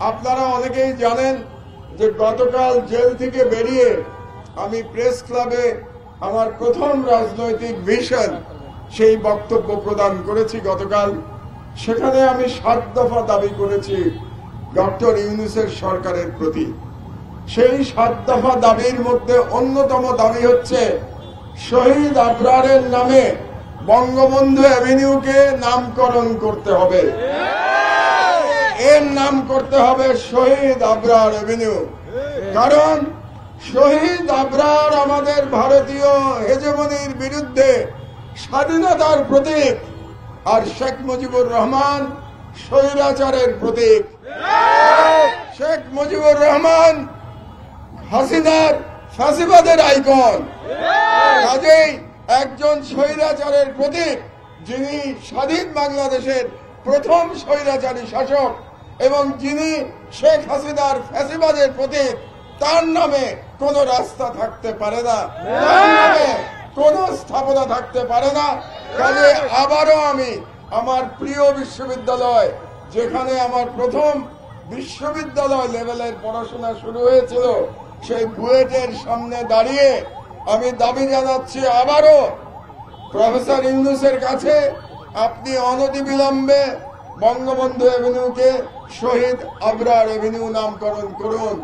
আপনারা অনেকেই জানেন যে গতকাল জেল থেকে বেরিয়ে আমি প্রেস ক্লাবে আমার প্রথম রাজনৈতিক ভিশন সেই বক্তব্য প্রদান করেছি গতকাল। সেখানে আমি 7 দফা দাবি করেছি ডক্টর ইউনূসের সরকারের প্রতি। সেই 7 দফা দাবির মধ্যে অন্যতম দাবি হচ্ছে শহীদ আবরারের নামে বঙ্গবন্ধু অ্যাভিনিউকে নামকরণ করতে হবে। এর নাম করতে হবে শহীদ আবরার অ্যাভিনিউ। কারণ শহীদ আবরার আমাদের ভারতীয় হেজেমনির বিরুদ্ধে স্বাধীনতার প্রতীক, আর শেখ মুজিবুর রহমান স্বৈরাচারের প্রতীক। শেখ মুজিবুর রহমান হাসিনার ফাঁসিবাদের আইকন। কাজেই একজন স্বৈরাচারের প্রতীক, যিনি স্বাধীন বাংলাদেশের প্রথম স্বৈরাচারী শাসক এবং যিনি শেখ হাসিনার ফাঁসিবাদের প্রতীক, তার নামে কোন রাস্তা থাকতে পারে না, তার নামে কোন স্থাপনা থাকতে পারে না। কাজে আবারও আমি আমার প্রিয় বিশ্ববিদ্যালয়, যেখানে আমার প্রথম বিশ্ববিদ্যালয় লেভেলের পড়াশোনা শুরু হয়েছিল, সেই বুয়েটের সামনে দাঁড়িয়ে আমি দাবি জানাচ্ছি আবারও প্রফেসর ইউনূসের কাছে, আপনি অনতিবিলম্বে বঙ্গবন্ধু অ্যাভিনিউকে শহীদ আবরার অ্যাভিনিউ নামকরণ করুন।